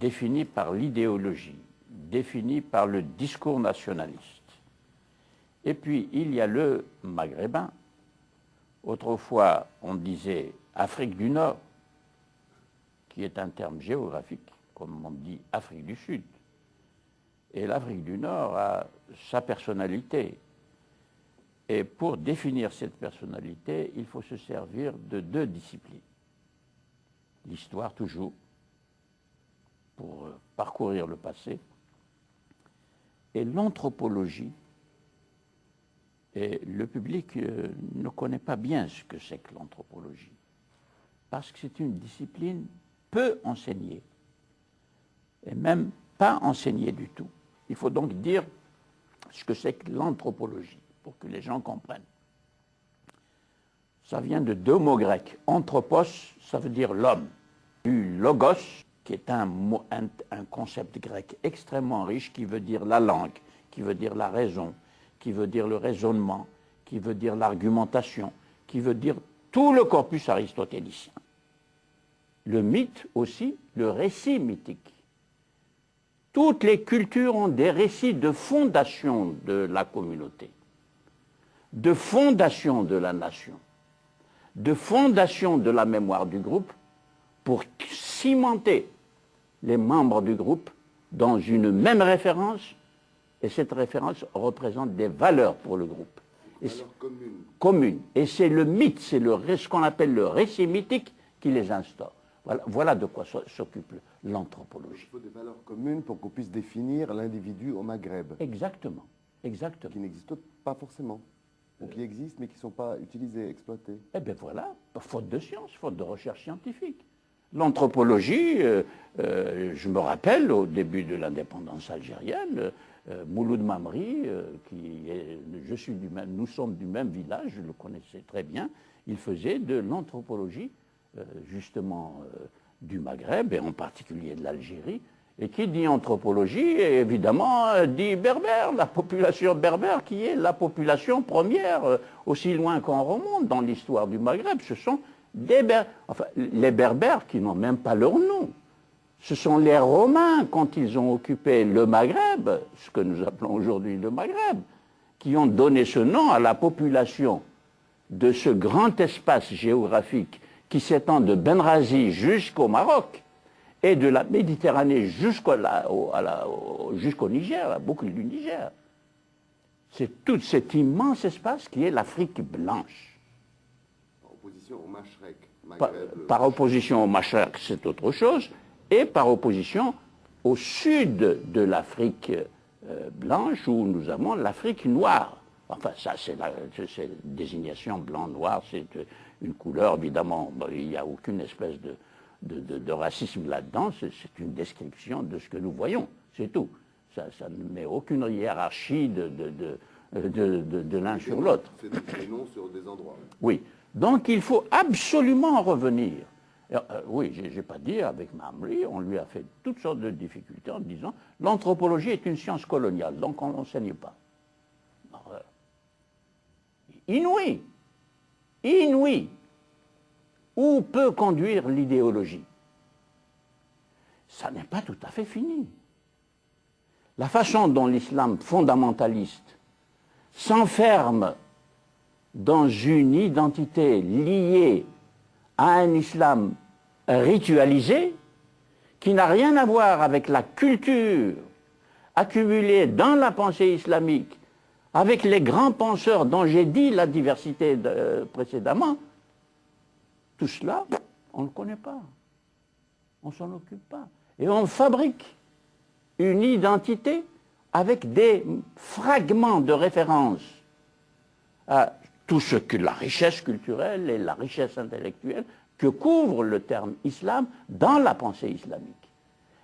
définie par l'idéologie, définie par le discours nationaliste. Et puis, il y a le maghrébin. Autrefois, on disait Afrique du Nord, qui est un terme géographique, comme on dit Afrique du Sud. Et l'Afrique du Nord a sa personnalité. Et pour définir cette personnalité, il faut se servir de deux disciplines. L'histoire toujours, pour parcourir le passé, et l'anthropologie. Et le public ne connaît pas bien ce que c'est que l'anthropologie, parce que c'est une discipline peu enseignée, et même pas enseignée du tout. Il faut donc dire ce que c'est que l'anthropologie, pour que les gens comprennent. Ça vient de deux mots grecs. Anthropos, ça veut dire l'homme. Du logos, qui est un concept grec extrêmement riche, qui veut dire la langue, qui veut dire la raison, qui veut dire le raisonnement, qui veut dire l'argumentation, qui veut dire tout le corpus aristotélicien. Le mythe aussi, le récit mythique. Toutes les cultures ont des récits de fondation de la communauté, de fondation de la nation, de fondation de la mémoire du groupe, pour cimenter les membres du groupe dans une même référence, et cette référence représente des valeurs pour le groupe. Valeurs communes. Et c'est le mythe, c'est ce qu'on appelle le récit mythique qui les instaure. Voilà de quoi s'occupe l'anthropologie. Il faut des valeurs communes pour qu'on puisse définir l'individu au Maghreb. Exactement, exactement. Qui n'existent pas forcément, ou qui existent mais qui ne sont pas utilisés, exploités. Eh bien voilà, faute de science, faute de recherche scientifique. L'anthropologie, je me rappelle au début de l'indépendance algérienne, Mouloud Mamri, nous sommes du même village, je le connaissais très bien, il faisait de l'anthropologie, justement du Maghreb, et en particulier de l'Algérie, et qui dit anthropologie, évidemment, dit berbère, la population berbère, qui est la population première, aussi loin qu'on remonte dans l'histoire du Maghreb, ce sont les berbères qui n'ont même pas leur nom. Ce sont les Romains, quand ils ont occupé le Maghreb, ce que nous appelons aujourd'hui le Maghreb, qui ont donné ce nom à la population de ce grand espace géographique qui s'étend de Benrazi jusqu'au Maroc et de la Méditerranée jusqu'au Niger, la boucle du Niger. C'est tout cet immense espace qui est l'Afrique blanche. Par opposition au Mashrek. Par opposition au Mashrek, c'est autre chose, et par opposition au sud de l'Afrique blanche, où nous avons l'Afrique noire. Enfin, ça, c'est la désignation blanc-noir, c'est une couleur, évidemment, il n'y a aucune espèce de racisme là-dedans, c'est une description de ce que nous voyons, c'est tout. Ça ne met aucune hiérarchie de l'un sur l'autre. C'est des noms sur des endroits. Oui. Donc il faut absolument revenir. Oui, je n'ai pas dit, avec Mamri, on lui a fait toutes sortes de difficultés en disant l'anthropologie est une science coloniale, donc on n'enseigne pas. Inouï. Inouï. Où peut conduire l'idéologie? Ça n'est pas tout à fait fini. La façon dont l'islam fondamentaliste s'enferme dans une identité liée à un islam ritualisé, qui n'a rien à voir avec la culture accumulée dans la pensée islamique, avec les grands penseurs dont j'ai dit la diversité précédemment, tout cela, on ne le connaît pas. On ne s'en occupe pas. Et on fabrique une identité avec des fragments de référence à tout ce que la richesse culturelle et la richesse intellectuelle que couvre le terme islam dans la pensée islamique.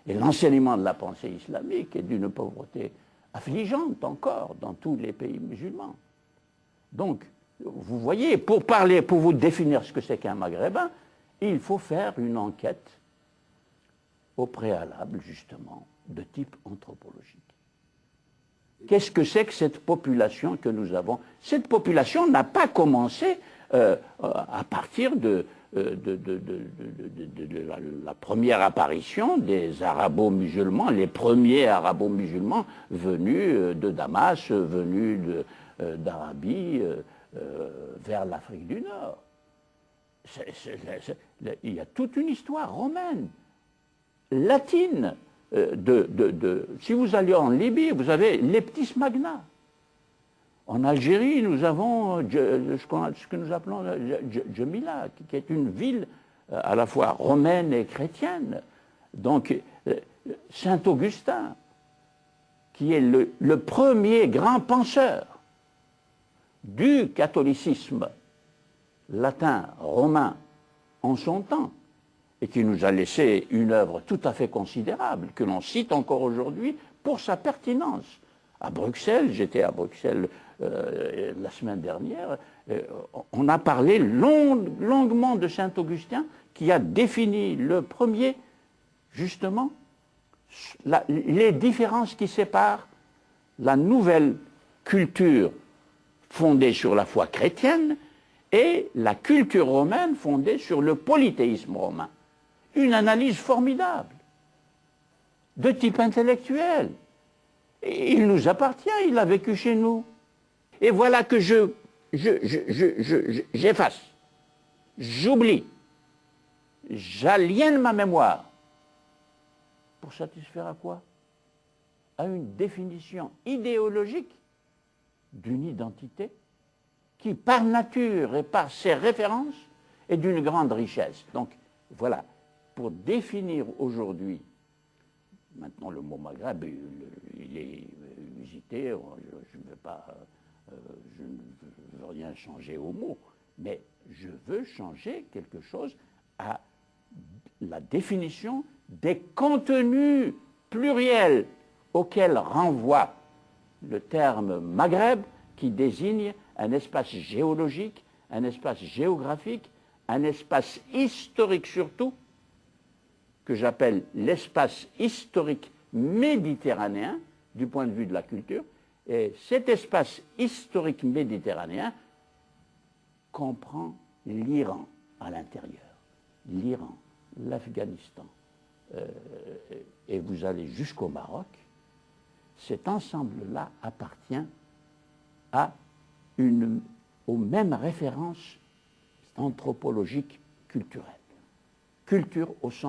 Et l'enseignement de la pensée islamique est d'une pauvreté affligeante encore dans tous les pays musulmans. Donc, vous voyez, pour vous définir ce que c'est qu'un maghrébin, il faut faire une enquête au préalable, justement, de type anthropologique. Qu'est-ce que c'est que cette population que nous avons? Cette population n'a pas commencé à partir la première apparition des arabo-musulmans, les premiers arabo-musulmans venus de Damas, venus d'Arabie vers l'Afrique du Nord. Il y a toute une histoire romaine, latine. Si vous allez en Libye, vous avez Leptis Magna. En Algérie, nous avons ce que nous appelons Djemila, qui est une ville à la fois romaine et chrétienne. Donc, Saint-Augustin, qui est le premier grand penseur du catholicisme latin, romain, en son temps, et qui nous a laissé une œuvre tout à fait considérable, que l'on cite encore aujourd'hui pour sa pertinence. À Bruxelles, j'étais à Bruxelles la semaine dernière, on a parlé longuement de Saint-Augustin, qui a défini le premier, justement, les différences qui séparent la nouvelle culture fondée sur la foi chrétienne et la culture romaine fondée sur le polythéisme romain. Une analyse formidable, de type intellectuel. Il nous appartient, il a vécu chez nous. Et voilà que j'efface, j'oublie, j'aliène ma mémoire. Pour satisfaire à quoi? À une définition idéologique d'une identité qui, par nature et par ses références, est d'une grande richesse. Donc, voilà, pour définir aujourd'hui, maintenant le mot Maghreb, il est usité, je ne veux pas, je ne veux rien changer au mot, mais je veux changer quelque chose à la définition des contenus pluriels auxquels renvoie le terme Maghreb, qui désigne un espace géologique, un espace géographique, un espace historique surtout, que j'appelle l'espace historique méditerranéen, du point de vue de la culture. Et cet espace historique méditerranéen comprend l'Iran à l'intérieur, l'Iran, l'Afghanistan, et vous allez jusqu'au Maroc. Cet ensemble-là appartient aux mêmes références anthropologiques culturelles. Culture au sens